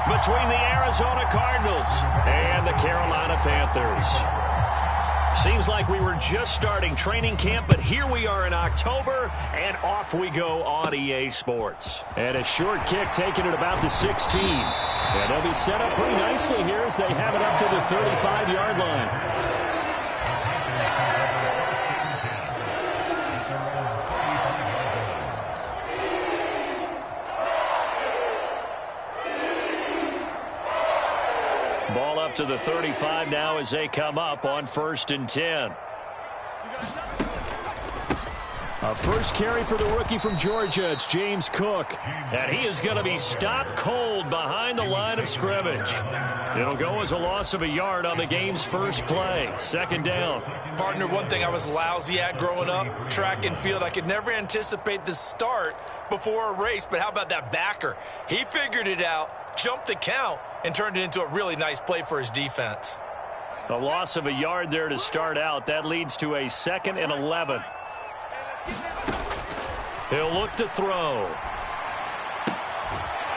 between the Arizona Cardinals and the Carolina Panthers. Seems like we were just starting training camp, but here we are in October, and off we go on EA Sports. And a short kick taken at about the 16. And they'll be set up pretty nicely here as they have it up to the 35-yard line. Ball up to the 35 now as they come up on 1st and 10. A first carry for the rookie from Georgia. It's James Cook. And he is going to be stopped cold behind the line of scrimmage. It'll go as a loss of a yard on the game's first play. 2nd down. Partner, one thing I was lousy at growing up, track and field, I could never anticipate the start before a race. But how about that backer? He figured it out, jumped the count, and turned it into a really nice play for his defense. A loss of a yard there to start out. That leads to a 2nd and 11. He'll look to throw.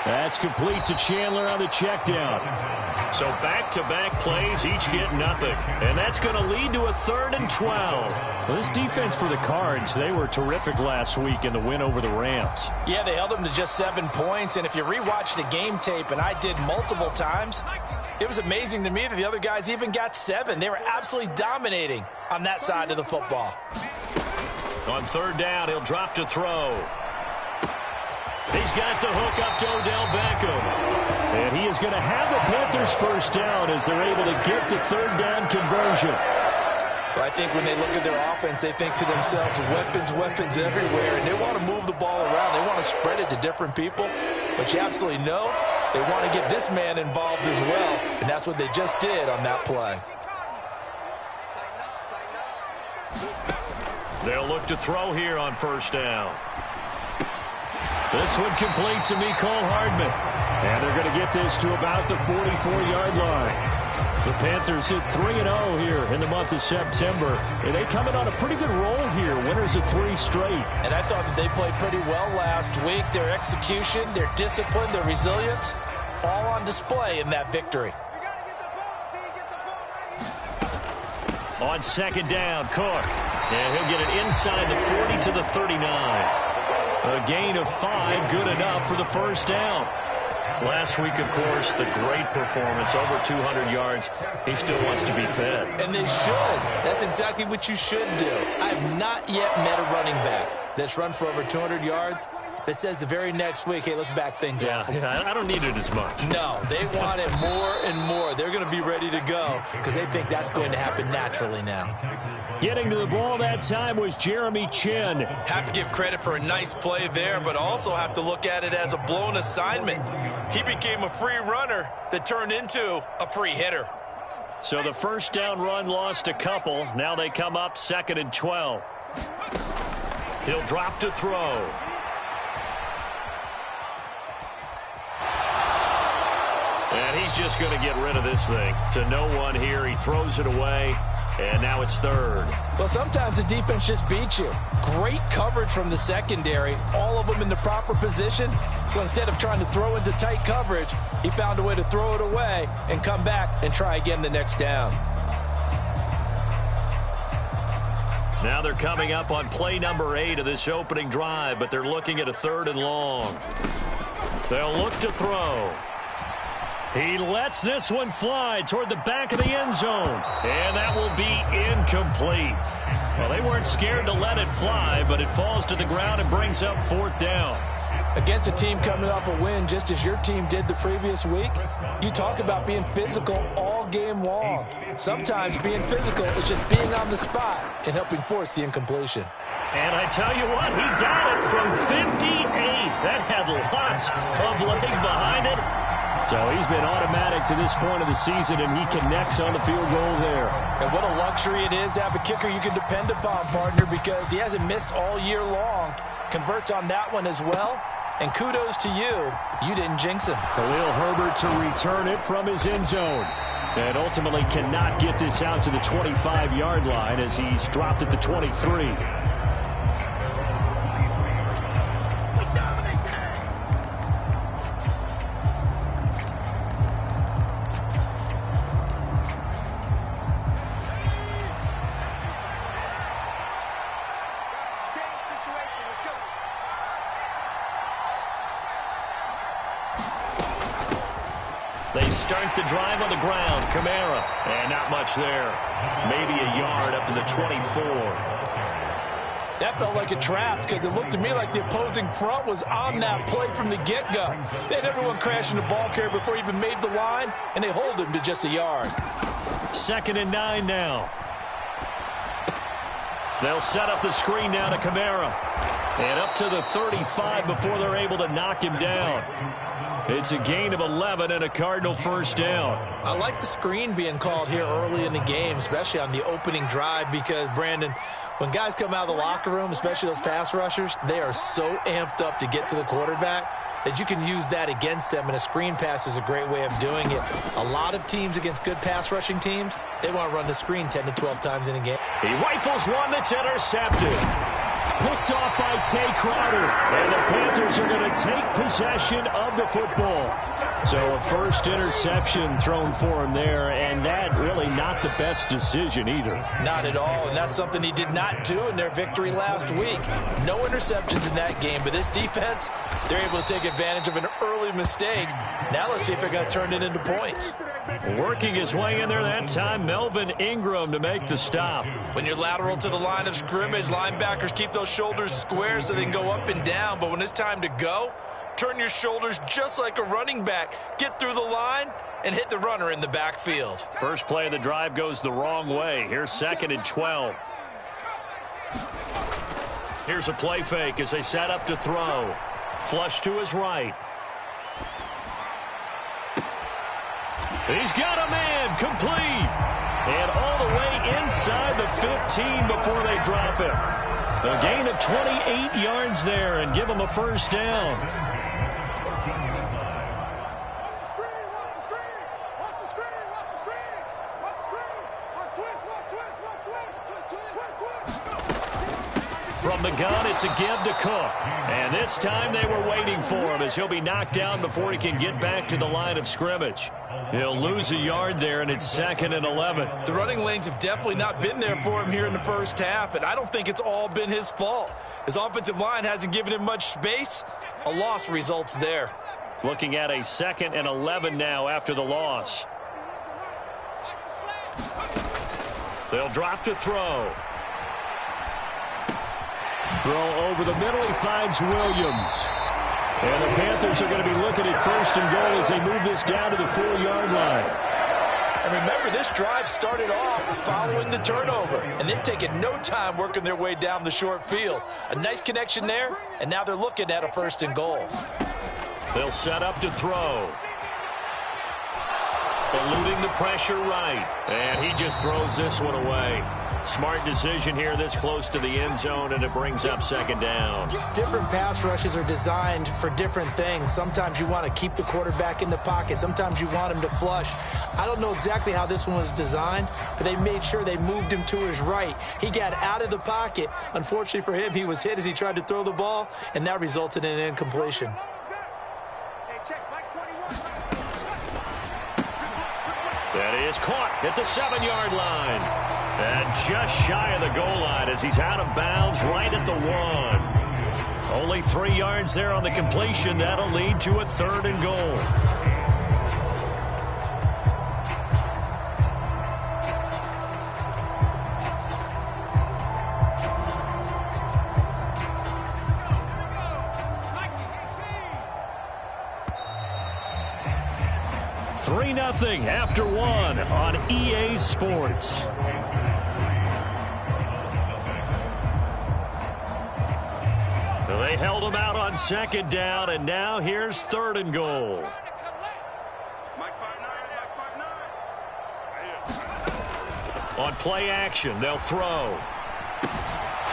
That's complete to Chandler on the check down. So back-to-back plays, each get nothing. And that's going to lead to a 3rd and 12. Well, this defense for the Cards, they were terrific last week in the win over the Rams. Yeah, they held them to just 7 points. And if you rewatch the game tape, and I did multiple times, it was amazing to me that the other guys even got 7. They were absolutely dominating on that side of the football. On 3rd down, he'll drop to throw. He's got the hook up to Odell Beckham. And he is going to have the Panthers first down as they're able to get the 3rd down conversion. Well, I think when they look at their offense, they think to themselves, weapons, weapons everywhere, and they want to move the ball around. They want to spread it to different people. But you absolutely know they want to get this man involved as well, and that's what they just did on that play. They'll look to throw here on 1st down. This one complete to Mecole Hardman. And they're going to get this to about the 44-yard line. The Panthers hit 3-0 here in the month of September. And they come in on a pretty good roll here. Winners of 3 straight. And I thought that they played pretty well last week. Their execution, their discipline, their resilience, all on display in that victory. On 2nd down, Cook. And he'll get it inside the 40 to the 39. A gain of 5, good enough for the 1st down. Last week, of course, the great performance, over 200 yards. He still wants to be fed. And they should. That's exactly what you should do. I have not yet met a running back that's run for over 200 yards that says the very next week, hey, let's back things up. Yeah, I don't need it as much. No, they want it more and more. They're going to be ready to go because they think that's going to happen naturally now. Getting to the ball that time was Jeremy Chinn. Have to give credit for a nice play there, but also have to look at it as a blown assignment. He became a free runner that turned into a free hitter. So the 1st down run lost a couple. Now they come up 2nd and 12. He'll drop to throw. And he's just going to get rid of this thing. To no one here. He throws it away. And now it's 3rd. Well, sometimes the defense just beats you. Great coverage from the secondary. All of them in the proper position. So instead of trying to throw into tight coverage, he found a way to throw it away and come back and try again the next down. Now they're coming up on play number 8 of this opening drive, but they're looking at a 3rd and long. They'll look to throw. He lets this one fly toward the back of the end zone. And that will be incomplete. Well, they weren't scared to let it fly, but it falls to the ground and brings up 4th down. Against a team coming off a win just as your team did the previous week, you talk about being physical all game long. Sometimes being physical is just being on the spot and helping force the incompletion. And I tell you what, he got it from 58. That had lots of leg behind it. So he's been automatic to this point of the season, and he connects on the field goal there. And what a luxury it is to have a kicker you can depend upon, partner, because he hasn't missed all year long. Converts on that one as well. And kudos to you. You didn't jinx him. Khalil Herbert to return it from his end zone. And ultimately cannot get this out to the 25-yard line as he's dropped at the 23. They start the drive on the ground. Kamara. And not much there. Maybe a yard up to the 24. That felt like a trap because it looked to me like the opposing front was on that play from the get-go. They had everyone crashing the ball carrier before he even made the line, and they hold him to just a yard. 2nd and 9 now. They'll set up the screen now to Kamara. And up to the 35 before they're able to knock him down. It's a gain of 11 and a Cardinal first down. I like the screen being called here early in the game, especially on the opening drive, because, Brandon, when guys come out of the locker room, especially those pass rushers, they are so amped up to get to the quarterback that you can use that against them, and a screen pass is a great way of doing it. A lot of teams against good pass rushing teams, they want to run the screen 10 to 12 times in a game. He rifles one that's intercepted. Picked off by Tay Crowder. And the Panthers are going to take possession of the football. So a first interception thrown for him there, and that really not the best decision either. Not at all, and that's something he did not do in their victory last week. No interceptions in that game, but this defense, they're able to take advantage of an early mistake. Now let's see if they're going to turn it into points. Working his way in there that time, Melvin Ingram to make the stop. When you're lateral to the line of scrimmage, linebackers keep those shoulders square so they can go up and down. But when it's time to go, turn your shoulders just like a running back. Get through the line and hit the runner in the backfield. First play of the drive goes the wrong way. Here's 2nd and 12. Here's a play fake as they set up to throw. Flush to his right. He's got a man, complete. And all the way inside the 15 before they drop it. A gain of 28 yards there and give him a first down. From the gun, it's a give to Cook. And this time they were waiting for him as he'll be knocked down before he can get back to the line of scrimmage. He'll lose a yard there, and it's 2nd and 11. The running lanes have definitely not been there for him here in the first half, and I don't think it's all been his fault. His offensive line hasn't given him much space. A loss results there. Looking at a 2nd and 11 now after the loss. They'll drop to throw. Throw over the middle. He finds Williams. And the Panthers are going to be looking at 1st and goal as they move this down to the 4-yard line. And remember, this drive started off following the turnover, and they've taken no time working their way down the short field. A nice connection there, and now they're looking at a 1st and goal. They'll set up to throw. Eluding the pressure right. And he just throws this one away. Smart decision here this close to the end zone, and it brings up 2nd down. Different pass rushes are designed for different things. Sometimes you want to keep the quarterback in the pocket. Sometimes you want him to flush. I don't know exactly how this one was designed, but they made sure they moved him to his right. He got out of the pocket. Unfortunately for him, he was hit as he tried to throw the ball, and that resulted in an incompletion. That is caught at the 7-yard line. And just shy of the goal line as he's out of bounds right at the 1. Only 3 yards there on the completion. That'll lead to a 3rd and goal. Nothing after 1 on EA Sports. They held him out on 2nd down, and now here's 3rd and goal. On play action, they'll throw.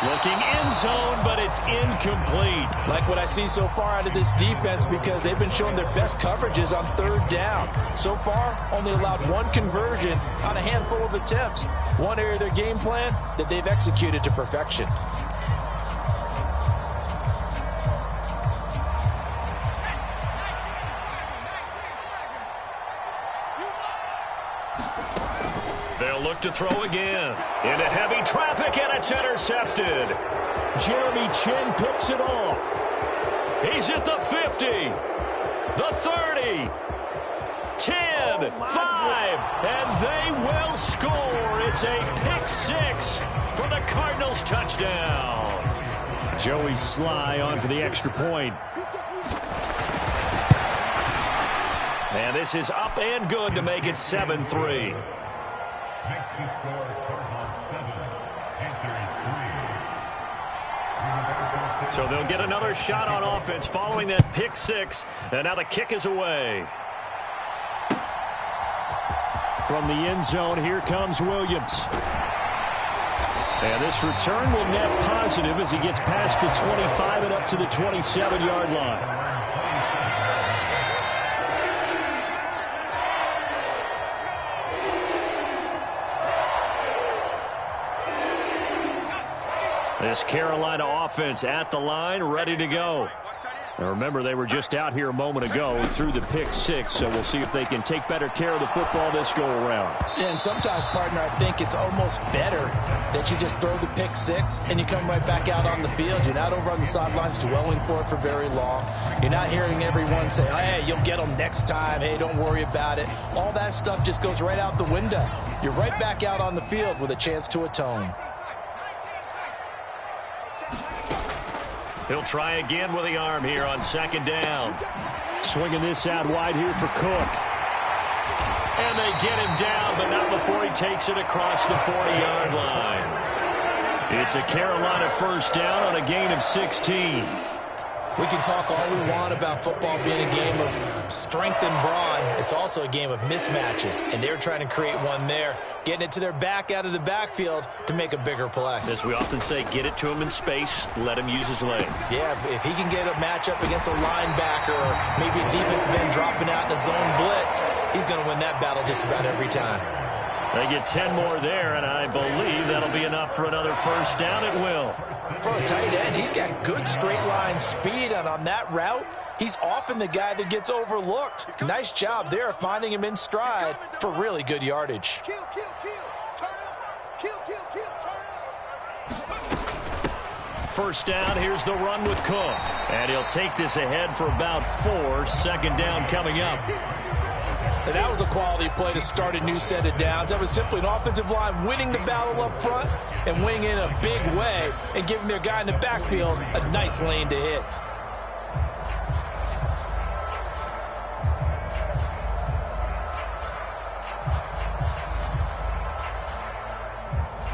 Looking end zone, but it's incomplete. Like what I see so far out of this defense, because they've been showing their best coverages on 3rd down. So far, only allowed 1 conversion on a handful of attempts. One area of their game plan that they've executed to perfection. They'll look to throw again. Into heavy traffic, and it's intercepted. Jeremy Chin picks it off. He's at the 50, the 30, 10. 10, 5, and they will score. It's a pick six for the Cardinals touchdown. Joey Sly on for the extra point. And this is up and good to make it 7-3. So they'll get another shot on offense following that pick six. And now the kick is away. From the end zone, here comes Williams. And this return will net positive as he gets past the 25 and up to the 27-yard line. This Carolina offense at the line, ready to go. And remember, they were just out here a moment ago through the pick six, so we'll see if they can take better care of the football this go-around. Yeah, and sometimes, partner, I think it's almost better that you just throw the pick six and you come right back out on the field. You're not over on the sidelines dwelling for it for very long. You're not hearing everyone say, hey, you'll get them next time. Hey, don't worry about it. All that stuff just goes right out the window. You're right back out on the field with a chance to atone. He'll try again with the arm here on second down. Swinging this out wide here for Cook. And they get him down, but not before he takes it across the 40-yard line. It's a Carolina first down on a gain of 16. We can talk all we want about football being a game of strength and brawn. It's also a game of mismatches, and they're trying to create one there, getting it to their back out of the backfield to make a bigger play. As we often say, get it to him in space, let him use his leg. Yeah, if he can get a matchup against a linebacker or maybe a defensive end dropping out in a zone blitz, he's going to win that battle just about every time. They get 10 more there, and I believe that'll be enough for another first down. It will. For a tight end, he's got good straight line speed, and on that route, he's often the guy that gets overlooked. Nice job there finding him in stride for really good yardage. First down, here's the run with Cook. And he'll take this ahead for about 4. Second down coming up. And that was a quality play to start a new set of downs. That was simply an offensive line winning the battle up front and winning in a big way and giving their guy in the backfield a nice lane to hit.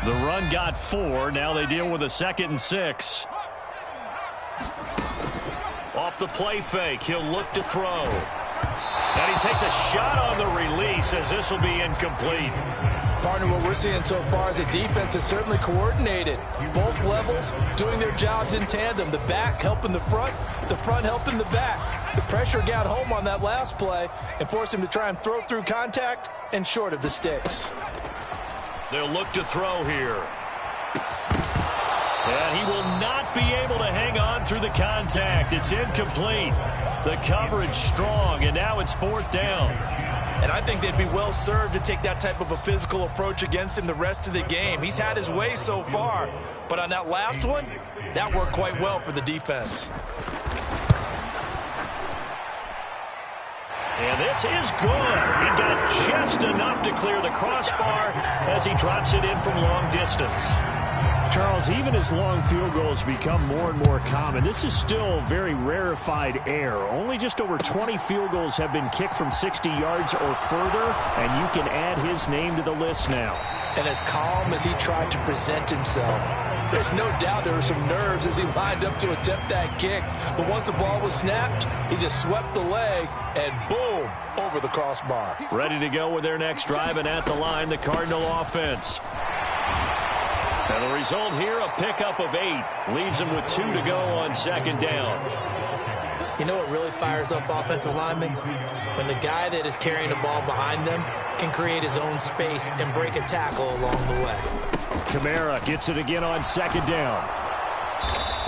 The run got 4. Now they deal with a 2nd and 6. Off the play fake, he'll look to throw. And he takes a shot on the release as this will be incomplete. Partner, what we're seeing so far is a defense is certainly coordinated. Both levels doing their jobs in tandem. The back helping the front helping the back. The pressure got home on that last play and forced him to try and throw through contact and short of the sticks. They'll look to throw here. And he will not be able to hang on through the contact. It's incomplete. The coverage strong, and now it's 4th down. And I think they'd be well served to take that type of a physical approach against him the rest of the game. He's had his way so far, but on that last one, that worked quite well for the defense. And this is good. He got just enough to clear the crossbar as he drops it in from long distance. Charles, even as long field goals become more and more common, this is still very rarefied air. Only just over 20 field goals have been kicked from 60 yards or further, and you can add his name to the list now. And as calm as he tried to present himself, there's no doubt there were some nerves as he lined up to attempt that kick. But once the ball was snapped, he just swept the leg, and boom, over the crossbar. Ready to go with their next drive, and at the line, the Cardinal offense. And the result here, a pickup of 8. Leaves them with 2 to go on 2nd down. You know what really fires up offensive linemen? When the guy that is carrying the ball behind them can create his own space and break a tackle along the way. Kamara gets it again on 2nd down.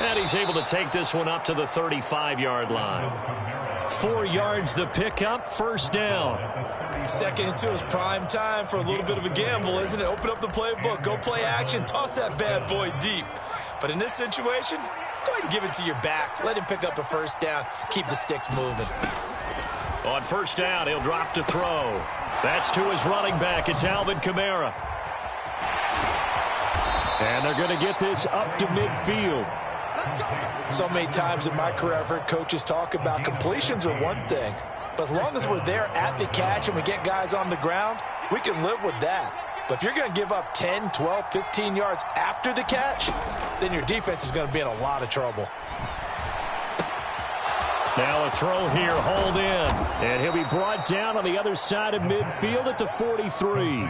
And he's able to take this one up to the 35-yard line. 4 yards the pickup, 1st down. 2nd and 2 is prime time for a little bit of a gamble, isn't it? Open up the playbook, go play action, toss that bad boy deep. But in this situation, go ahead and give it to your back. Let him pick up a 1st down, keep the sticks moving. On 1st down, he'll drop to throw. That's to his running back. It's Alvin Kamara. And they're going to get this up to midfield. So many times in my career, I've heard coaches talk about completions are one thing. But as long as we're there at the catch and we get guys on the ground, we can live with that. But if you're going to give up 10, 12, 15 yards after the catch, then your defense is going to be in a lot of trouble. Now a throw here, hold in. And he'll be brought down on the other side of midfield at the 43.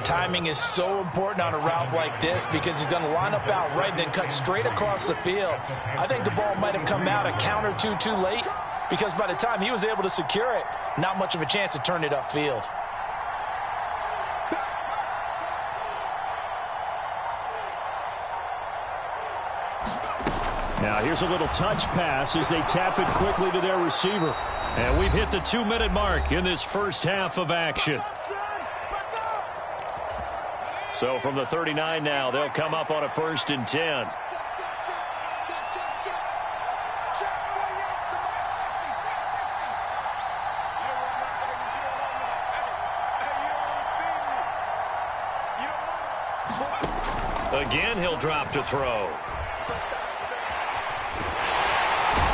Timing is so important on a route like this because he's going to line up out right and then cut straight across the field. I think the ball might have come out a count or two too late because by the time he was able to secure it, not much of a chance to turn it upfield. Now here's a little touch pass as they tap it quickly to their receiver. And we've hit the 2-minute mark in this first half of action. So from the 39 now, they'll come up on a 1st and 10. Again, he'll drop to throw.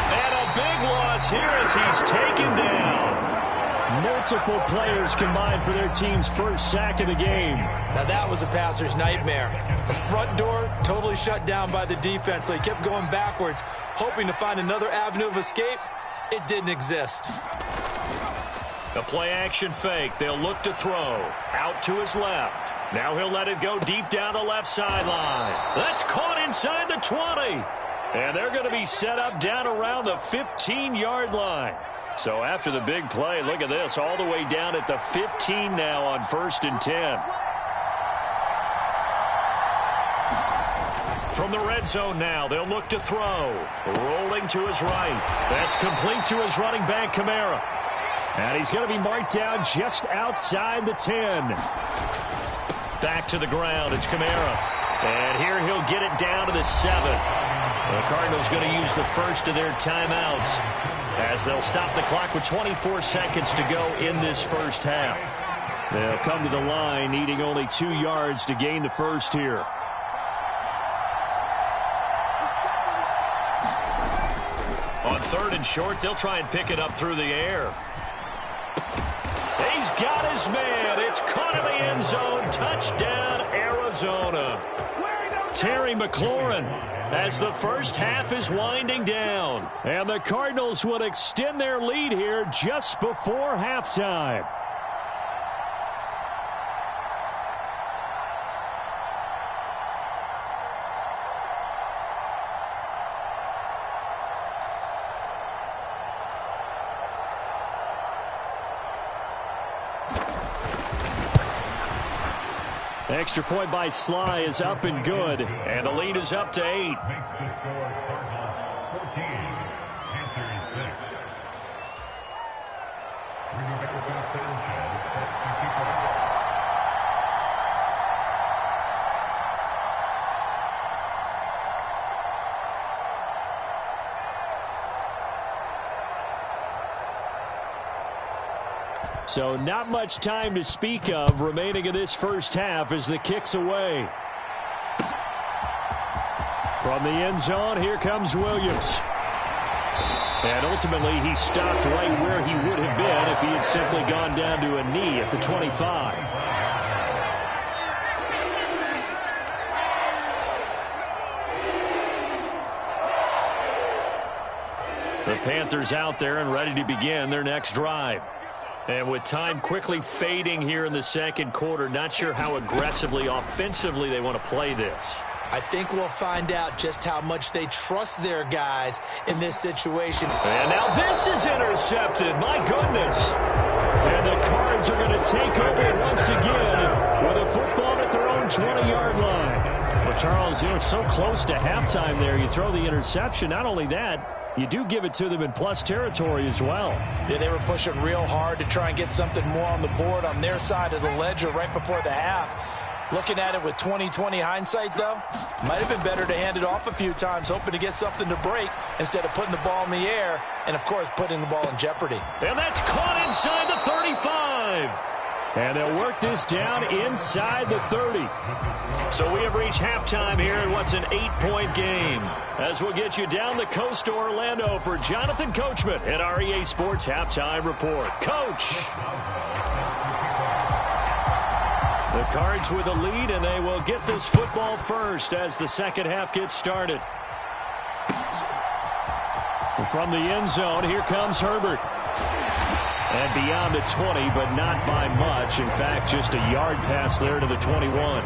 And a big loss here as he's taken down. Multiple players combined for their team's first sack of the game. Now that was a passer's nightmare. The front door totally shut down by the defense, so he kept going backwards, hoping to find another avenue of escape. It didn't exist. A play-action fake. They'll look to throw. Out to his left. Now he'll let it go deep down the left sideline. That's caught inside the 20. And they're going to be set up down around the 15-yard line. So after the big play, look at this, all the way down at the 15 now on 1st and 10. From the red zone now, they'll look to throw. Rolling to his right. That's complete to his running back, Kamara. And he's going to be marked down just outside the 10. Back to the ground, it's Kamara. And here he'll get it down to the 7. The Cardinals going to use the first of their timeouts as they'll stop the clock with 24 seconds to go in this first half. They'll come to the line needing only 2 yards to gain the first here. On 3rd and short, they'll try and pick it up through the air. He's got his man. It's caught in the end zone. Touchdown, Arizona. Terry McLaurin as the first half is winding down. And the Cardinals would extend their lead here just before halftime. Extra point by Sly is up and good. And the lead is up to 8. So not much time to speak of remaining in this first half as the kick's away. From the end zone, here comes Williams. And ultimately, he stopped right where he would have been if he had simply gone down to a knee at the 25. The Panthers out there and ready to begin their next drive. And with time quickly fading here in the second quarter, not sure how aggressively, offensively they want to play this. I think we'll find out just how much they trust their guys in this situation. And now this is intercepted. My goodness. And the Cards are going to take over once again with a football at their own 20-yard line. Well, Charles, you're so close to halftime there. You throw the interception. Not only that, you do give it to them in plus territory as well. Yeah, they were pushing real hard to try and get something more on the board on their side of the ledger right before the half. Looking at it with 20/20 hindsight, though, might have been better to hand it off a few times, hoping to get something to break instead of putting the ball in the air and, of course, putting the ball in jeopardy. And that's caught inside the 35. And they'll work this down inside the 30. So we have reached halftime here in what's an 8-point game. As we'll get you down the coast to Orlando for Jonathan Coachman at our EA Sports Halftime Report. Coach! The Cards with a lead, and they will get this football first as the second half gets started. From the end zone, here comes Herbert. And beyond the 20, but not by much. In fact, just a yard pass there to the 21.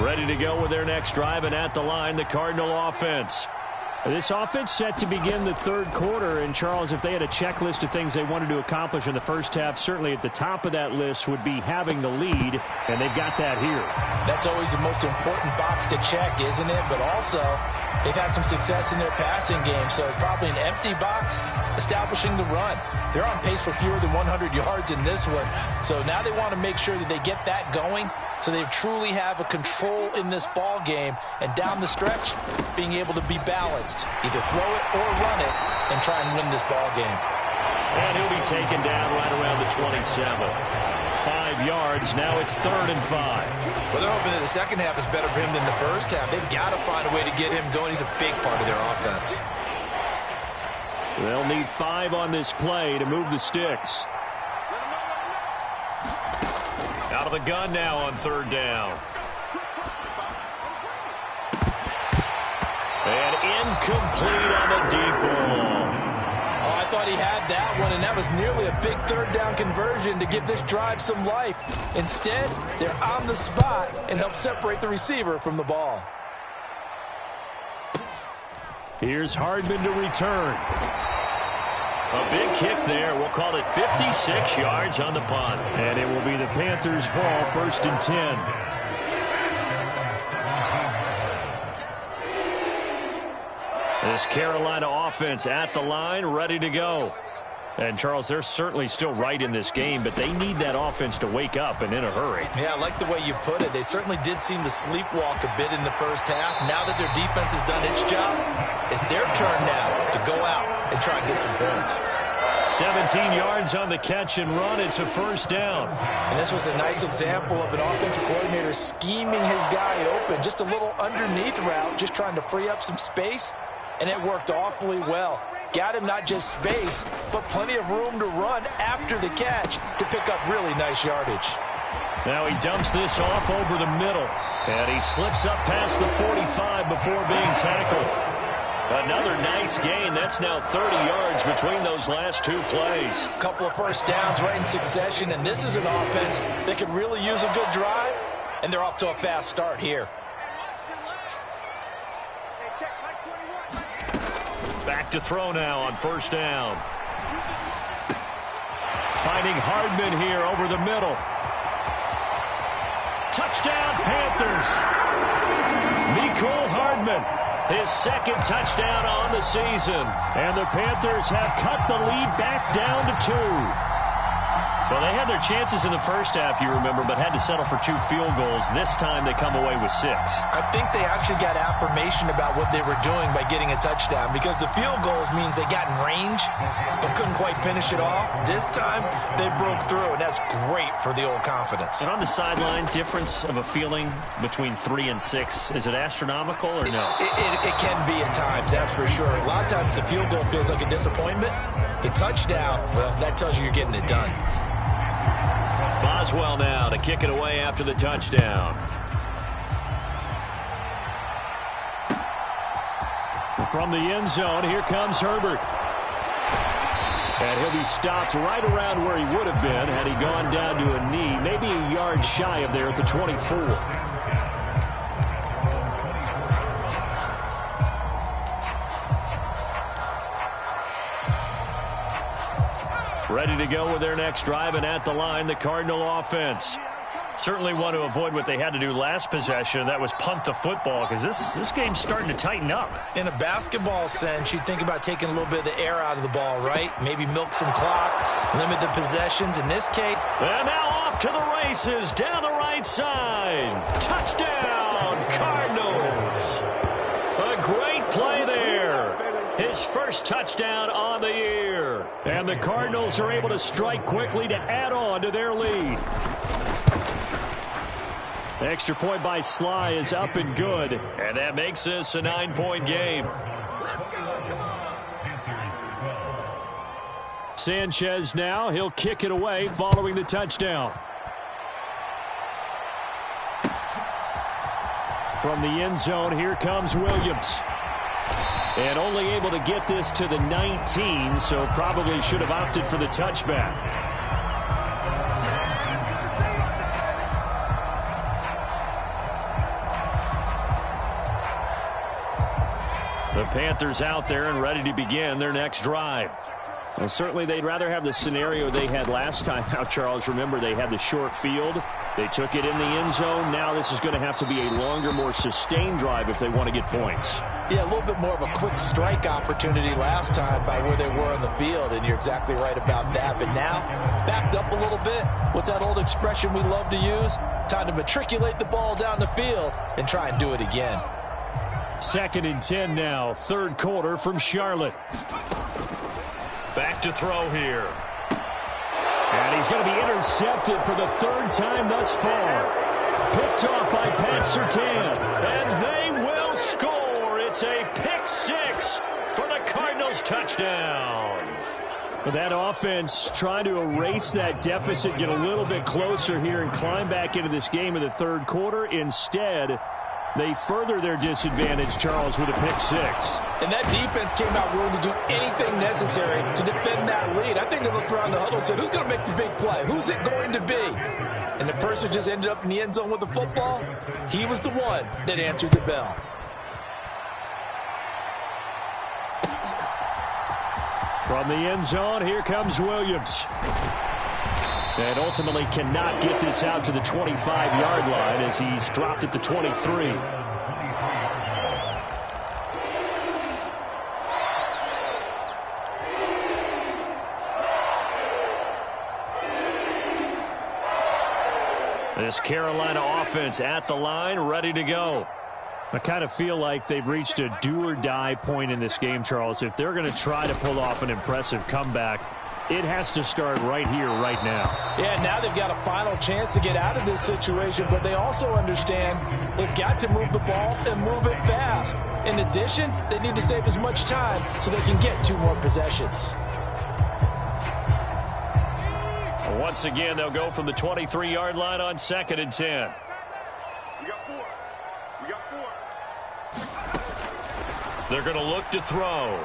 Ready to go with their next drive, and at the line, the Cardinal offense. This offense set to begin the third quarter, and Charles, if they had a checklist of things they wanted to accomplish in the first half, certainly at the top of that list would be having the lead, and they've got that here. That's always the most important box to check, isn't it? But also, they've had some success in their passing game, so probably an empty box establishing the run. They're on pace for fewer than 100 yards in this one, so now they want to make sure that they get that going so they truly have a control in this ball game, and down the stretch, being able to be balanced. Either throw it or run it and try and win this ball game. And he'll be taken down right around the 27. 5 yards. Now it's 3rd and 5. Well, they're hoping that the second half is better for him than the first half. They've got to find a way to get him going. He's a big part of their offense. They'll need 5 on this play to move the sticks. Out of the gun now on 3rd down. And incomplete on the deep ball. Oh, I thought he had that one, and that was nearly a big 3rd down conversion to give this drive some life. Instead, they're on the spot and help separate the receiver from the ball. Here's Hardman to return. A big kick there. We'll call it 56 yards on the punt. And it will be the Panthers' ball, 1st and 10. This Carolina offense at the line, ready to go. And, Charles, they're certainly still right in this game, but they need that offense to wake up and in a hurry. Yeah, I like the way you put it. They certainly did seem to sleepwalk a bit in the first half. Now that their defense has done its job, it's their turn now to go out and try and get some points. 17 yards on the catch and run. It's a 1st down. And this was a nice example of an offensive coordinator scheming his guy open. Just a little underneath route, just trying to free up some space, and it worked awfully well. Got him not just space, but plenty of room to run after the catch to pick up really nice yardage. Now he dumps this off over the middle, and he slips up past the 45 before being tackled. Another nice gain. That's now 30 yards between those last 2 plays. A couple of first downs right in succession, and this is an offense that could really use a good drive, and they're off to a fast start here. Back to throw now on 1st down. Finding Hardman here over the middle. Touchdown, Panthers. Mecole Hardman, his 2nd touchdown on the season. And the Panthers have cut the lead back down to 2. Well, they had their chances in the first half, you remember, but had to settle for 2 field goals. This time they come away with 6. I think they actually got affirmation about what they were doing by getting a touchdown, because the field goals means they got in range but couldn't quite finish it off. This time they broke through, and that's great for the old confidence. And on the sideline, difference of a feeling between 3 and 6, is it astronomical or no? It can be at times, that's for sure. A lot of times the field goal feels like a disappointment. The touchdown, well, that tells you you're getting it done. Boswell now to kick it away after the touchdown. From the end zone, here comes Herbert. And he'll be stopped right around where he would have been had he gone down to a knee, maybe a yard shy of there at the 24. Ready to go with their next drive, and at the line, the Cardinal offense. Certainly want to avoid what they had to do last possession, that was punt the football, because this game's starting to tighten up. In a basketball sense, you think about taking a little bit of the air out of the ball, right? Maybe milk some clock, limit the possessions. In this case, and now off to the races, down the right side. Touchdown, Cardinals. A great touchdown on the year. And the Cardinals are able to strike quickly to add on to their lead. The extra point by Sly is up and good. And that makes this a 9-point game. Sanchez now, he'll kick it away following the touchdown. From the end zone, here comes Williams. And only able to get this to the 19, so probably should have opted for the touchback. The Panthers out there and ready to begin their next drive. Well, certainly they'd rather have the scenario they had last time out, Charles. Remember, they had the short field. They took it in the end zone. Now this is going to have to be a longer, more sustained drive if they want to get points. Yeah, a little bit more of a quick strike opportunity last time by where they were on the field, and you're exactly right about that. But now, backed up a little bit. What's that old expression we love to use? Time to matriculate the ball down the field and try and do it again. 2nd and 10 now, third quarter from Charlotte. Back to throw here. And he's going to be intercepted for the third time thus far. Picked off by Pat Surtain. And they will score. It's a pick six for the Cardinals touchdown. That offense trying to erase that deficit, get a little bit closer here and climb back into this game in the third quarter. Instead, they further their disadvantage, Charles, with a pick six. And that defense came out willing to do anything necessary to defend that lead. I think they looked around the huddle and said, who's going to make the big play? Who's it going to be? And the person just ended up in the end zone with the football. He was the one that answered the bell. From the end zone, here comes Williams. And ultimately cannot get this out to the 25-yard line as he's dropped at the 23. This Carolina offense at the line, ready to go. I kind of feel like they've reached a do-or-die point in this game, Charles. If they're going to try to pull off an impressive comeback, it has to start right here, right now. Yeah, now they've got a final chance to get out of this situation, but they also understand they've got to move the ball and move it fast. In addition, they need to save as much time so they can get 2 more possessions. Once again, they'll go from the 23-yard line on 2nd and 10. They're going to look to throw.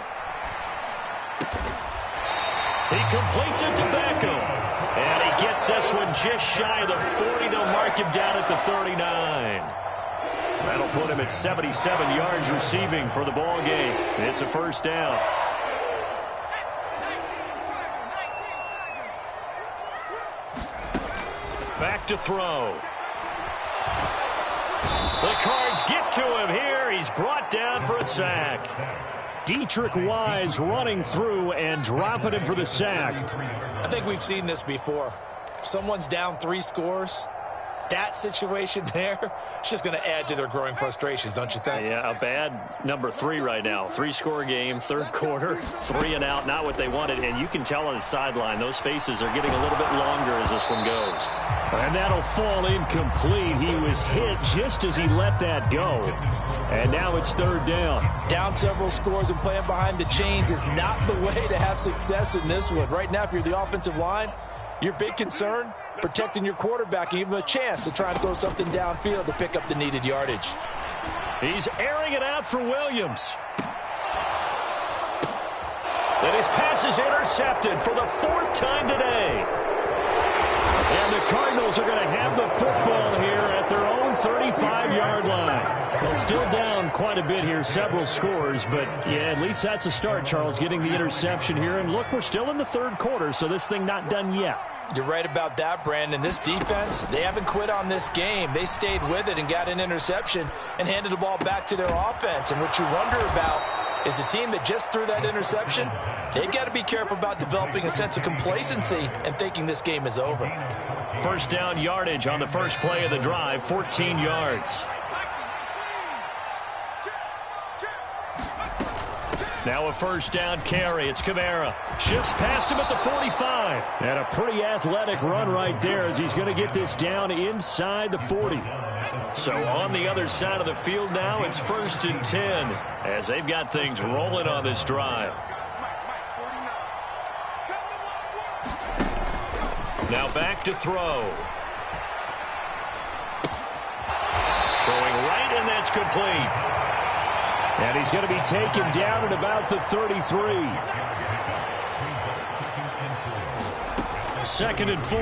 He completes it to Beckham. And he gets this one just shy of the 40. They'll mark him down at the 39. That'll put him at 77 yards receiving for the ball game. It's a first down. Back to throw. The Cards get to him here. He's brought down for a sack. Dietrich Wise running through and dropping him for the sack. I think we've seen this before. Someone's down 3 scores. That situation there, it's just going to add to their growing frustrations, don't you think? Yeah, a bad number 3 right now. 3-score game, third quarter, 3 and out, not what they wanted. And you can tell on the sideline, those faces are getting a little bit longer as this one goes. And that'll fall incomplete. He was hit just as he let that go. And now it's third down. Down several scores and playing behind the chains is not the way to have success in this one. Right now, if you're the offensive line, your big concern, protecting your quarterback, even a chance to try and throw something downfield to pick up the needed yardage. He's airing it out for Williams. And his pass is intercepted for the 4th time today. And the Cardinals are going to have the football here at their own 35-yard line. Well, still down quite a bit here, several scores, but yeah, at least that's a start, Charles, getting the interception here. And look, we're still in the third quarter, so this thing not done yet. You're right about that, Brandon. This defense, they haven't quit on this game. They stayed with it and got an interception and handed the ball back to their offense. And what you wonder about is the team that just threw that interception, they've got to be careful about developing a sense of complacency and thinking this game is over. First down yardage on the first play of the drive, 14 yards. Now a first down carry. It's Kamara. Shifts past him at the 45. And a pretty athletic run right there as he's going to get this down inside the 40. So on the other side of the field now, it's 1st and 10 as they've got things rolling on this drive. Now back to throw. Throwing right, and that's complete. And he's going to be taken down at about the 33. 2nd and 4.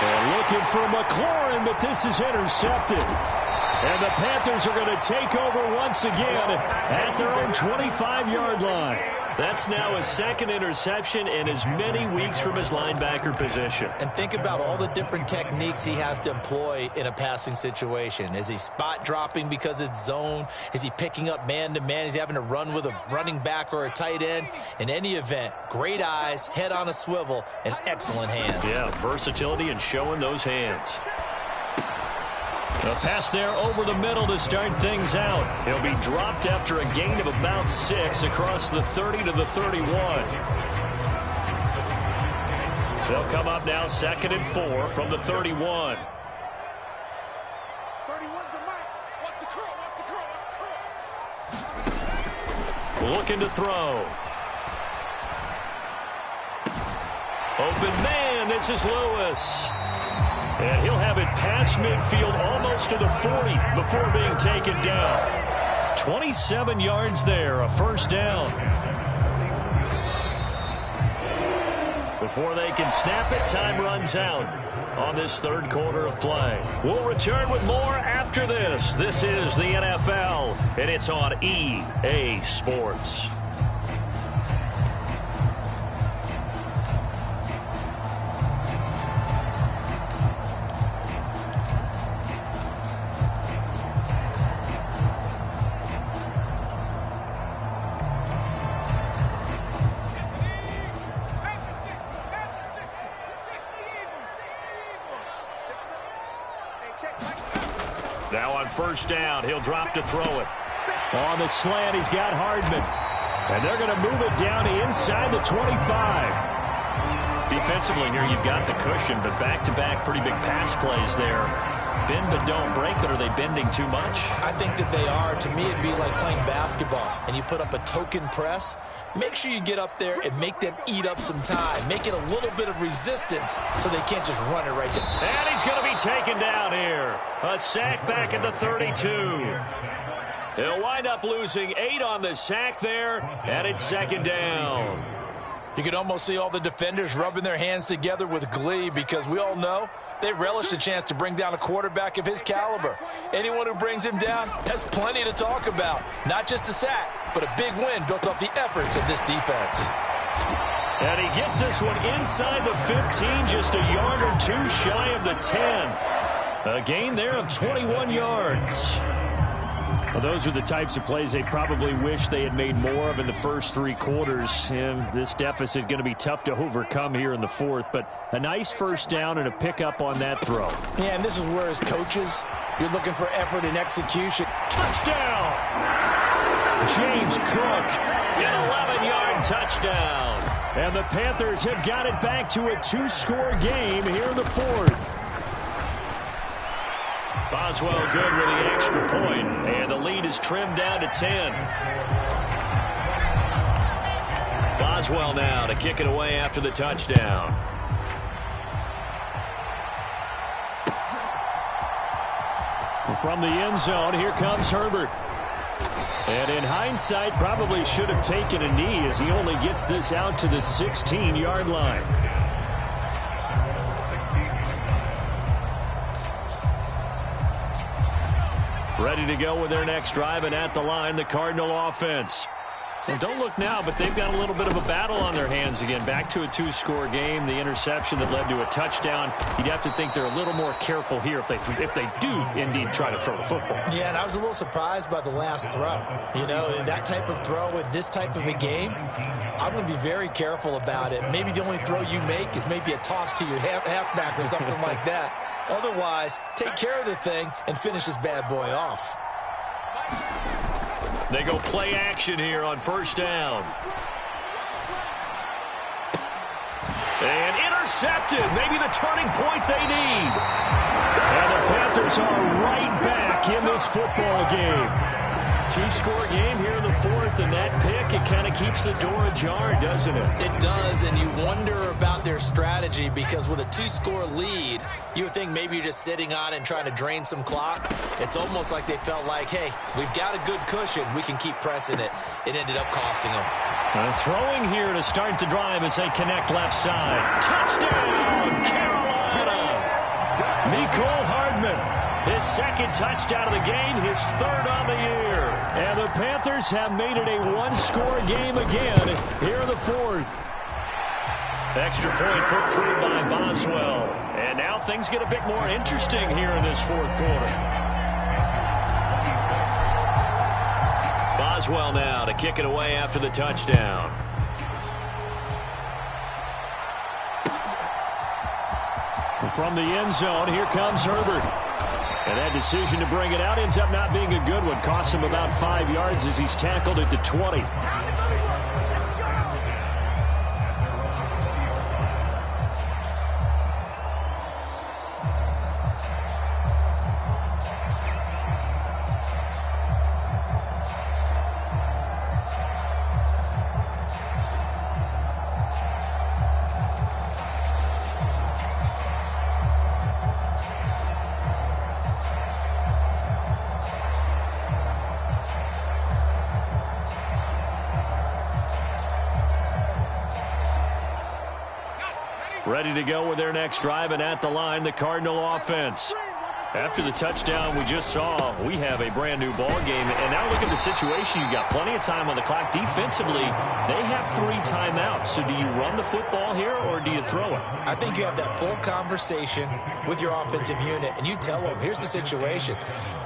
And looking for McLaurin, but this is intercepted. And the Panthers are going to take over once again at their own 25-yard line. That's now his 2nd interception in as many weeks from his linebacker position. And think about all the different techniques he has to employ in a passing situation. Is he spot dropping because it's zone? Is he picking up man-to-man? Is he having to run with a running back or a tight end? In any event, great eyes, head on a swivel, and excellent hands. Yeah, versatility and showing those hands. A pass there over the middle to start things out. He'll be dropped after a gain of about 6 across the 30 to the 31. They'll come up now 2nd and 4 from the 31. 31's the mic. Watch the curl, watch the curl, watch the curl. Looking to throw. Open man, this is Lewis. And he'll have it past midfield almost to the 40 before being taken down. 27 yards there, a first down. Before they can snap it, time runs out on this 3rd quarter of play. We'll return with more after this. This is the NFL, and it's on EA Sports. Now on first down, he'll drop to throw it. On the slant, he's got Hardman. And they're going to move it down inside the 25. Defensively here, you've got the cushion, but back-to-back pretty big pass plays there. Bend but don't break, but are they bending too much? I think that they are. To me, it'd be like playing basketball, and you put up a token press. Make sure you get up there and make them eat up some time. Make it a little bit of resistance so they can't just run it right there. And he's going to be taken down here. A sack back at the 32. He'll wind up losing 8 on the sack there, and it's 2nd down. You can almost see all the defenders rubbing their hands together with glee because we all know they relish the chance to bring down a quarterback of his caliber. Anyone who brings him down has plenty to talk about. Not just a sack, but a big win built off the efforts of this defense. And he gets this one inside the 15, just a yard or 2 shy of the 10. A gain there of 21 yards. Well, those are the types of plays they probably wish they had made more of in the first 3 quarters. And this deficit going to be tough to overcome here in the 4th. But a nice first down and a pickup on that throw. Yeah, and this is where as coaches, you're looking for effort and execution. Touchdown! James Cook. An 11-yard touchdown. And the Panthers have got it back to a 2-score game here in the 4th. Boswell good with the extra point, and the lead is trimmed down to 10. Boswell now to kick it away after the touchdown. From the end zone, here comes Herbert. And in hindsight, probably should have taken a knee as he only gets this out to the 16-yard line. Ready to go with their next drive, and at the line, the Cardinal offense. And don't look now, but they've got a little bit of a battle on their hands again. Back to a 2-score game. The interception that led to a touchdown. You'd have to think they're a little more careful here if they do indeed try to throw the football. Yeah, and I was a little surprised by the last throw. You know, that type of throw in this type of a game, I'm going to be very careful about it. Maybe the only throw you make is maybe a toss to your halfback or something like that. Otherwise, take care of the thing and finish this bad boy off. They go play action here on first down. And intercepted. Maybe the turning point they need. And the Panthers are right back in this football game. Two-score game here in the fourth, and that pick, it kind of keeps the door ajar, doesn't it? It does, and you wonder about their strategy because with a two-score lead, you would think maybe you're just sitting on it and trying to drain some clock. It's almost like they felt like, hey, we've got a good cushion. We can keep pressing it. It ended up costing them. Throwing here to start the drive as they connect left side. Touchdown, Carolina! Mecole Hardman. His second touchdown of the game, his third on the year. And the Panthers have made it a one-score game again here in the fourth. Extra point put through by Boswell. And now things get a bit more interesting here in this fourth quarter. Boswell now to kick it away after the touchdown. From the end zone, here comes Herbert. And that decision to bring it out ends up not being a good one. Costs him about 5 yards as he's tackled at the 20. Ready to go with their next drive, and at the line, the Cardinal offense. After the touchdown we just saw, we have a brand new ball game. And now look at the situation. You've got plenty of time on the clock. Defensively, they have 3 timeouts. So do you run the football here or do you throw it? I think you have that full conversation with your offensive unit, and you tell them, here's the situation.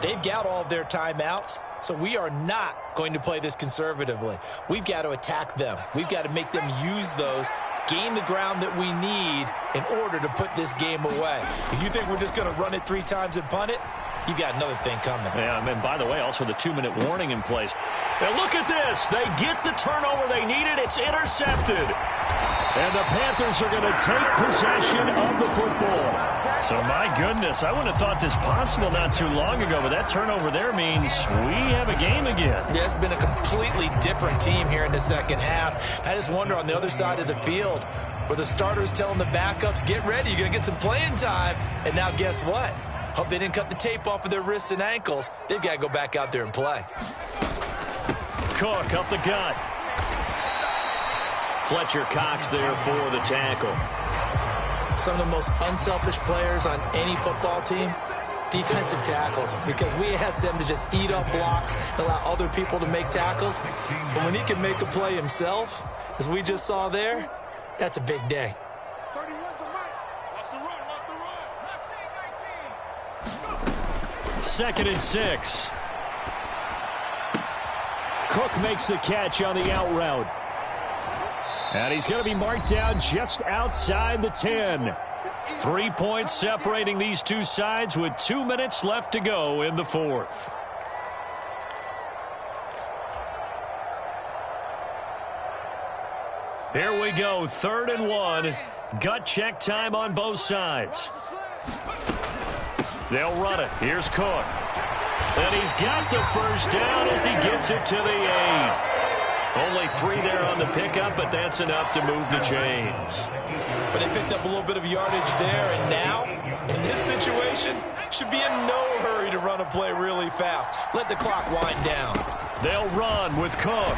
They've got all of their timeouts, so we are not going to play this conservatively. We've got to attack them. We've got to make them use those, gain the ground that we need in order to put this game away. If you think we're just going to run it 3 times and punt it, you got another thing coming. Yeah, and by the way, also the 2-minute warning in place. Now look at this. They get the turnover they needed. It's intercepted. And the Panthers are going to take possession of the football. So, my goodness, I wouldn't have thought this possible not too long ago, but that turnover there means we have a game again. Yeah, it's been a completely different team here in the second half. I just wonder on the other side of the field where the starters telling the backups, get ready, you're going to get some playing time. And now guess what? Hope they didn't cut the tape off of their wrists and ankles. They've got to go back out there and play. Cook up the gut. Fletcher Cox there for the tackle. Some of the most unselfish players on any football team, defensive tackles, because we ask them to just eat up blocks and allow other people to make tackles. But when he can make a play himself, as we just saw there, that's a big day. 31's the mic. Watch the run. Watch the run. 2nd and 6. Cook makes the catch on the out route. And he's going to be marked down just outside the 10. 3 points separating these two sides with 2 minutes left to go in the fourth. Here we go, 3rd and 1. Gut check time on both sides. They'll run it. Here's Cook. And he's got the first down as he gets it to the 8. Only 3 there on the pickup, but that's enough to move the chains. But they picked up a little bit of yardage there, and now, in this situation, should be in no hurry to run a play really fast. Let the clock wind down. They'll run with Cook.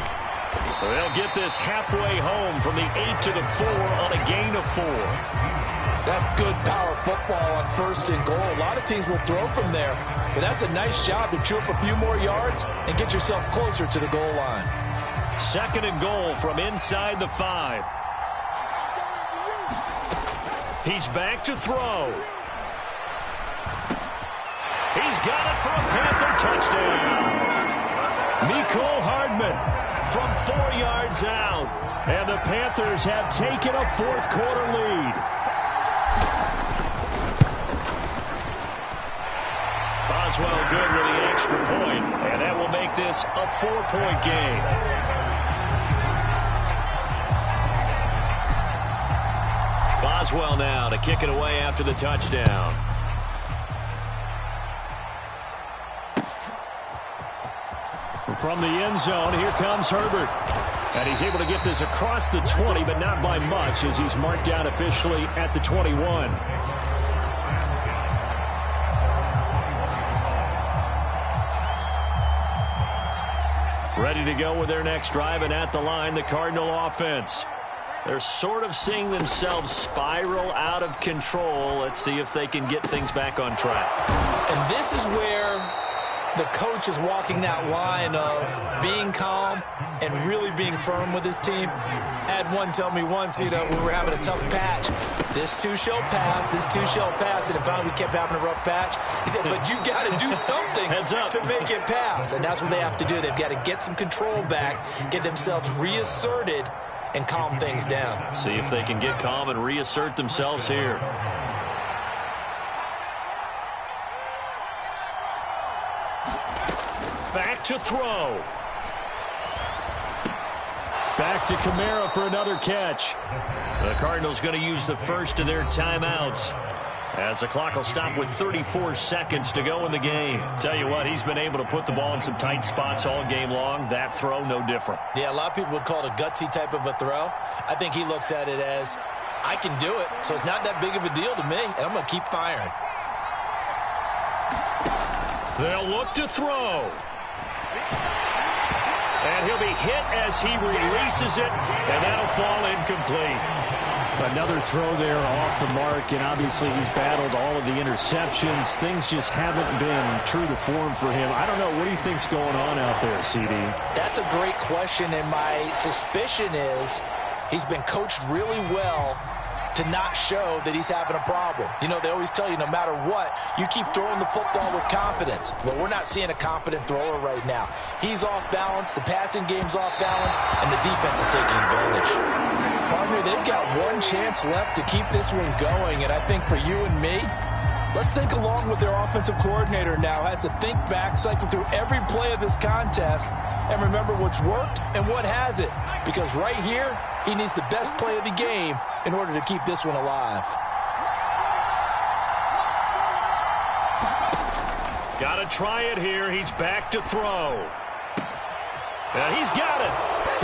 They'll get this halfway home from the 8 to the 4 on a gain of 4. That's good power football on 1st and goal. A lot of teams will throw from there, but that's a nice job to chew up a few more yards and get yourself closer to the goal line. 2nd and goal from inside the 5. He's back to throw. He's got it for a Panther touchdown. Mecole Hardman from 4 yards out. And the Panthers have taken a 4th quarter lead. Boswell good with the extra point, and that will make this a 4-point game. Boswell now to kick it away after the touchdown. From the end zone, here comes Herbert. And he's able to get this across the 20, but not by much, as he's marked down officially at the 21. Ready to go with their next drive, and at the line, the Cardinal offense. They're sort of seeing themselves spiral out of control. Let's see if they can get things back on track. And this is where the coach is walking that line of being calm and really being firm with his team. I had one tell me once, when we were having a tough patch, this too shall pass, this too shall pass. And finally we kept having a rough patch. He said, but you got to do something to make it pass. And that's what they have to do. They've got to get some control back, get themselves reasserted, and calm things down. See if they can get calm and reassert themselves here. Back to throw. Back to Kamara for another catch. The Cardinals going to use the first of their timeouts, as the clock will stop with 34 seconds to go in the game. Tell you what, he's been able to put the ball in some tight spots all game long. That throw, no different. Yeah, a lot of people would call it a gutsy type of a throw. I think he looks at it as, I can do it, so it's not that big of a deal to me, and I'm going to keep firing. They'll look to throw. And he'll be hit as he releases it, and that'll fall incomplete. Another throw there off the mark, and obviously he's battled all of the interceptions. Things just haven't been true to form for him. I don't know. What do you think's going on out there, CD? That's a great question, and my suspicion is he's been coached really well to not show that he's having a problem. They always tell you no matter what, you keep throwing the football with confidence. Well, we're not seeing a confident thrower right now. He's off balance, the passing game's off balance, and the defense is taking advantage. Partner, they've got one chance left to keep this one going, and I think for you and me, let's think along with their offensive coordinator now. Has to think back, cycle through every play of this contest, and remember what's worked and what hasn't. Because right here, he needs the best play of the game in order to keep this one alive. Got to try it here. He's back to throw. And he's got it.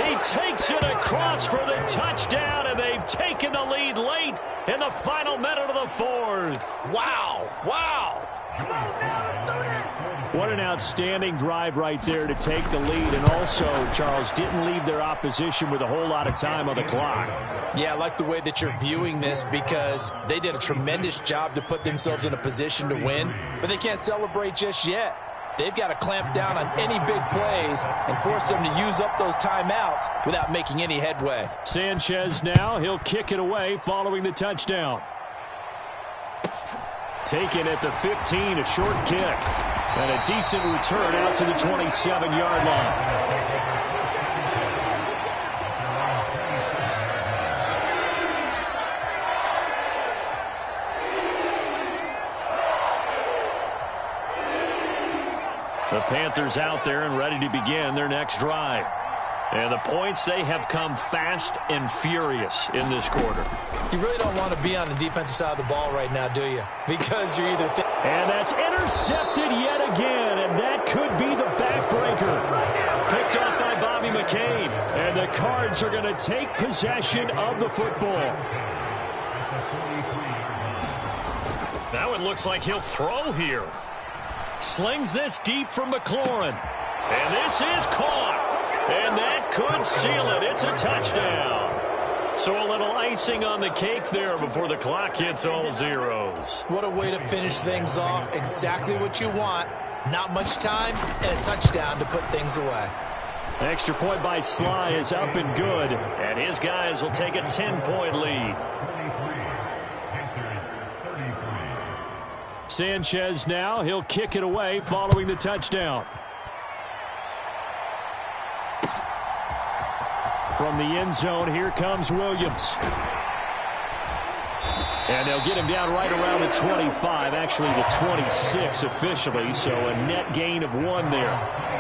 He takes it across for the touchdown, and they've taken the lead late in the final minute of the fourth. Wow. Wow. What an outstanding drive right there to take the lead, and also, Charles, didn't leave their opposition with a whole lot of time on the clock. Yeah, I like the way that you're viewing this, because they did a tremendous job to put themselves in a position to win, but they can't celebrate just yet. They've got to clamp down on any big plays and force them to use up those timeouts without making any headway. Sanchez now, he'll kick it away following the touchdown. Taken at the 15, a short kick. And a decent return out to the 27-yard line. The Panthers out there and ready to begin their next drive. And the points, they have come fast and furious in this quarter. You really don't want to be on the defensive side of the ball right now, do you? Because you're either... And that's intercepted yet again, and that could be the backbreaker. Picked off by Bobby McCain. And the Cards are going to take possession of the football. Now it looks like he'll throw here. Slings this deep from McLaurin. And this is caught. And that could seal it. It's a touchdown. So a little icing on the cake there before the clock hits all zeros. What a way to finish things off. Exactly what you want. Not much time and a touchdown to put things away. Extra point by Sly is up and good. And his guys will take a 10-point lead. Sanchez now, he'll kick it away following the touchdown. From the end zone, here comes Williams. And they'll get him down right around the 25, actually the 26 officially, so a net gain of 1 there.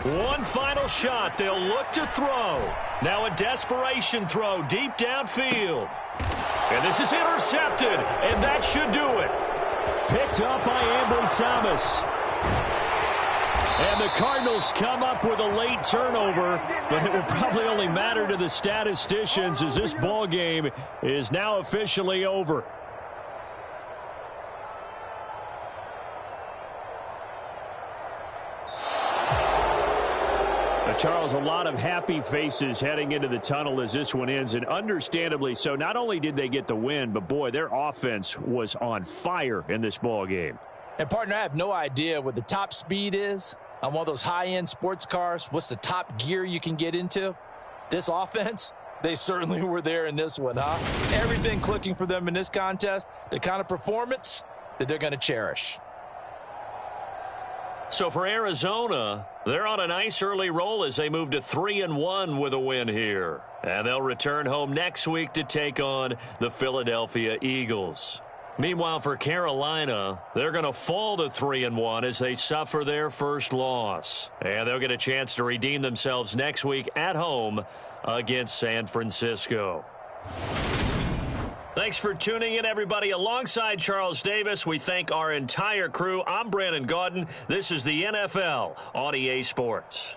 One final shot. They'll look to throw. Now a desperation throw deep downfield. And this is intercepted, and that should do it. Picked up by Ambry Thomas. And the Cardinals come up with a late turnover, but it will probably only matter to the statisticians as this ball game is now officially over. Charles, a lot of happy faces heading into the tunnel as this one ends, and understandably so. Not only did they get the win, but, boy, their offense was on fire in this ball game. And, partner, I have no idea what the top speed is on one of those high-end sports cars. What's the top gear you can get into? This offense, they certainly were there in this one, huh? Everything clicking for them in this contest, the kind of performance that they're going to cherish. So for Arizona, they're on a nice early roll as they move to 3-1 with a win here. And they'll return home next week to take on the Philadelphia Eagles. Meanwhile, for Carolina, they're going to fall to 3-1 as they suffer their first loss. And they'll get a chance to redeem themselves next week at home against San Francisco. Thanks for tuning in, everybody. Alongside Charles Davis, we thank our entire crew. I'm Brandon Gaudin. This is the NFL on EA Sports.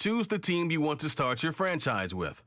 Choose the team you want to start your franchise with.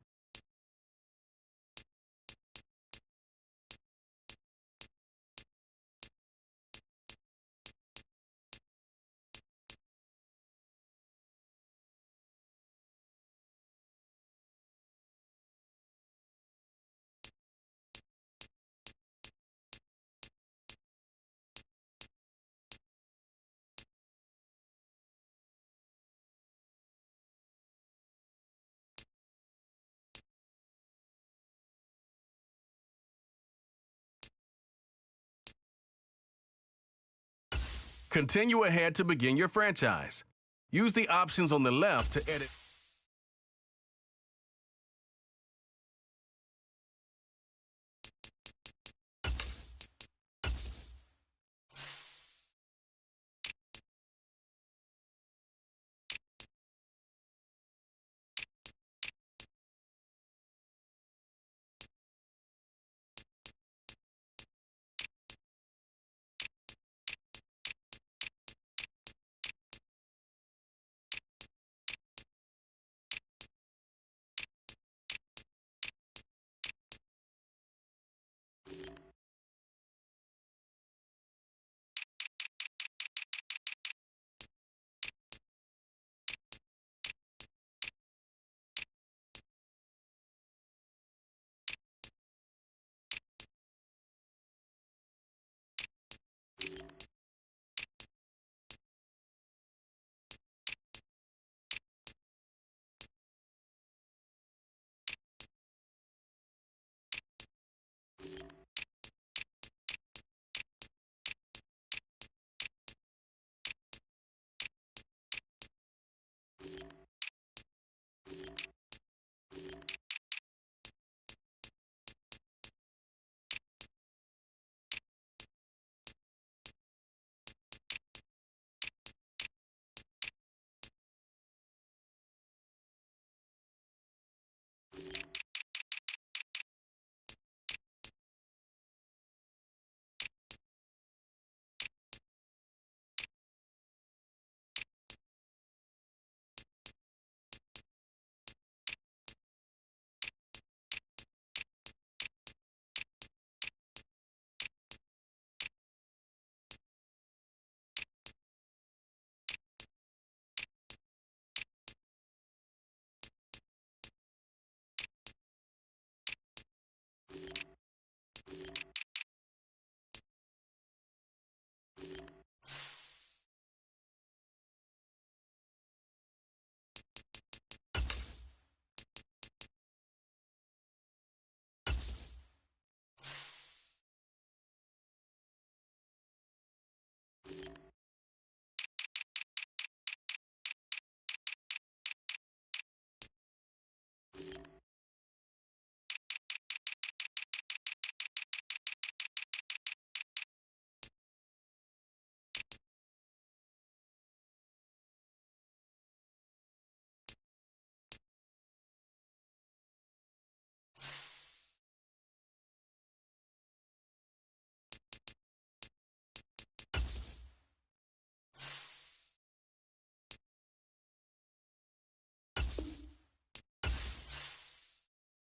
Continue ahead to begin your franchise. Use the options on the left to edit.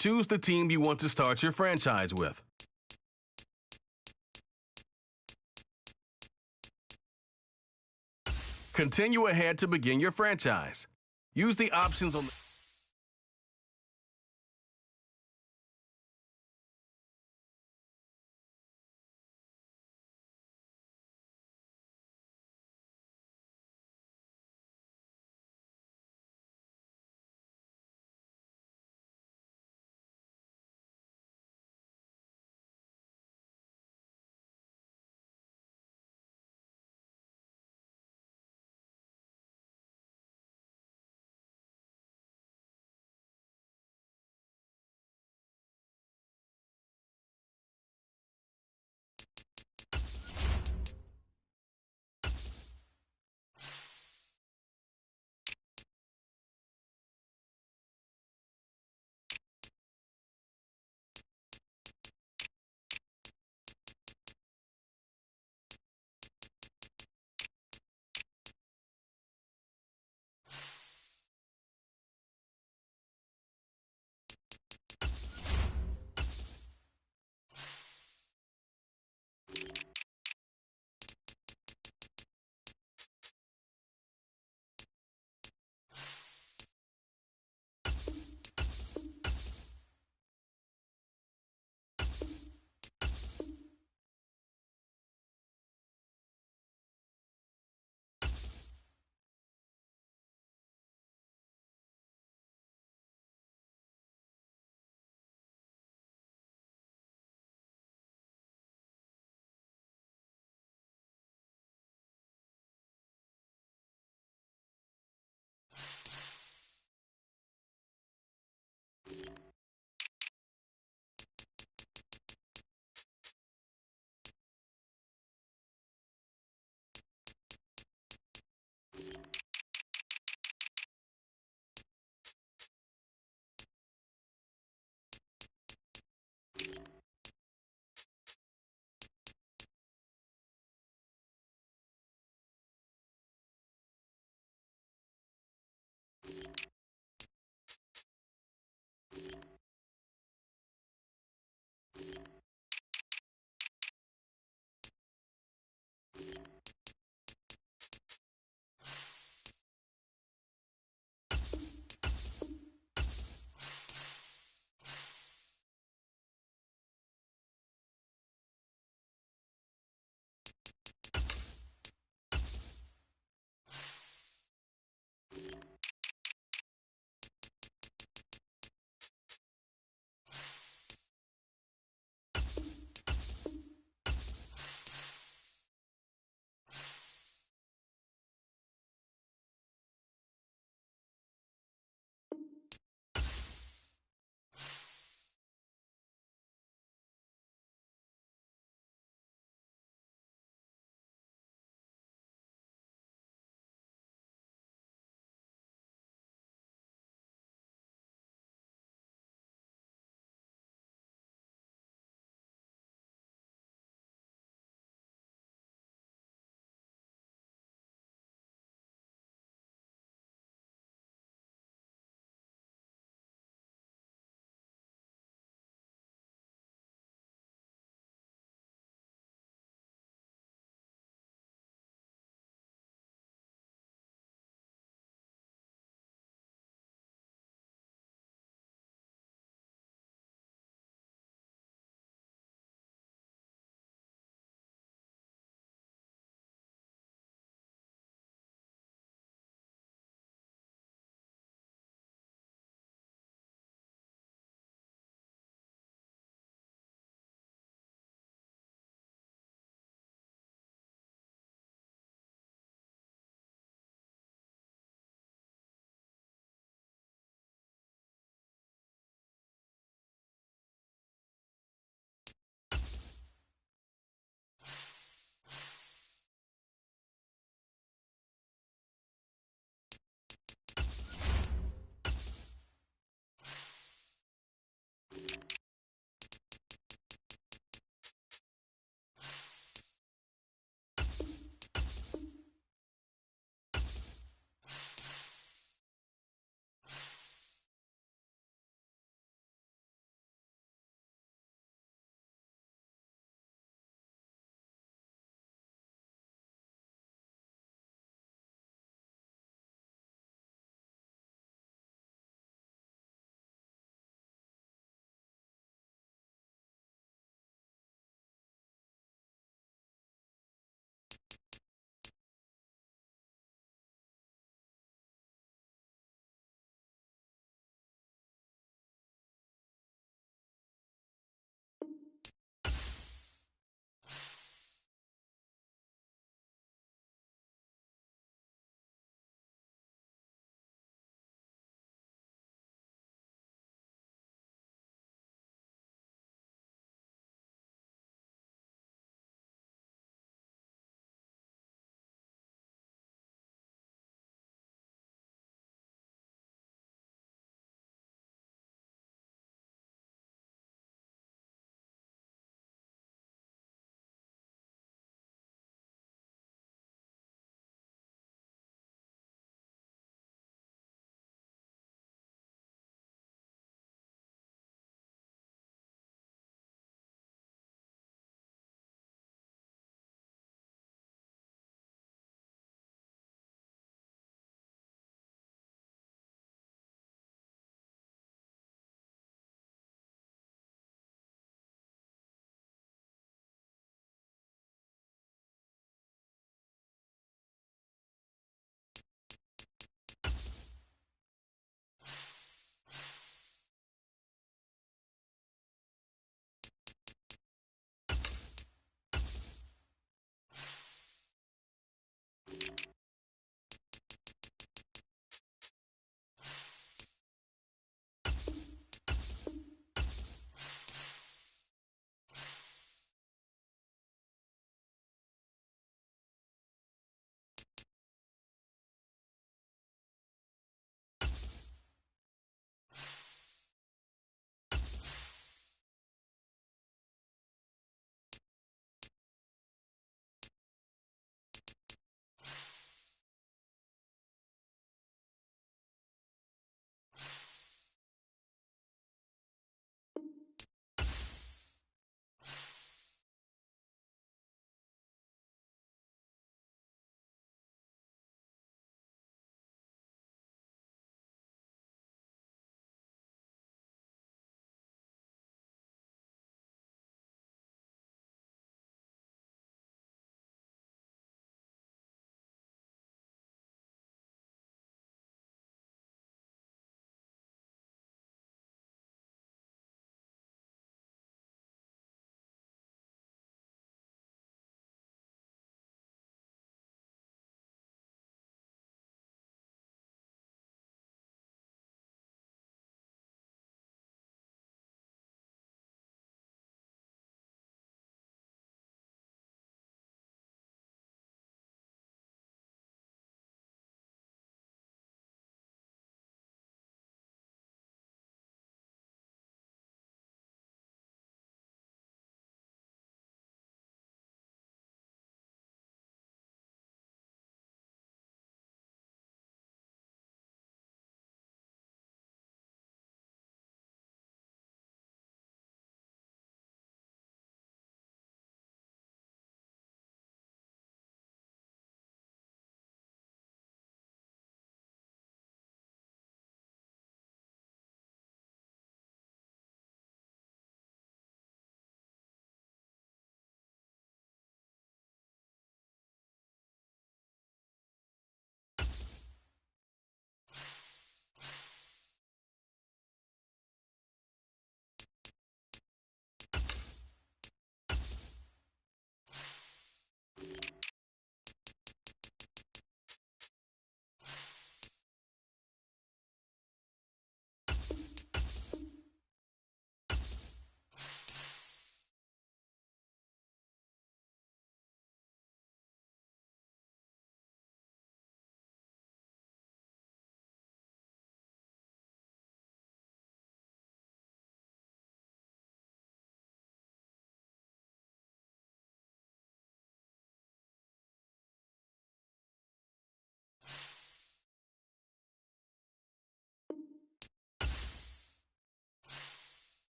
Choose the team you want to start your franchise with. Continue ahead to begin your franchise. Use the options on the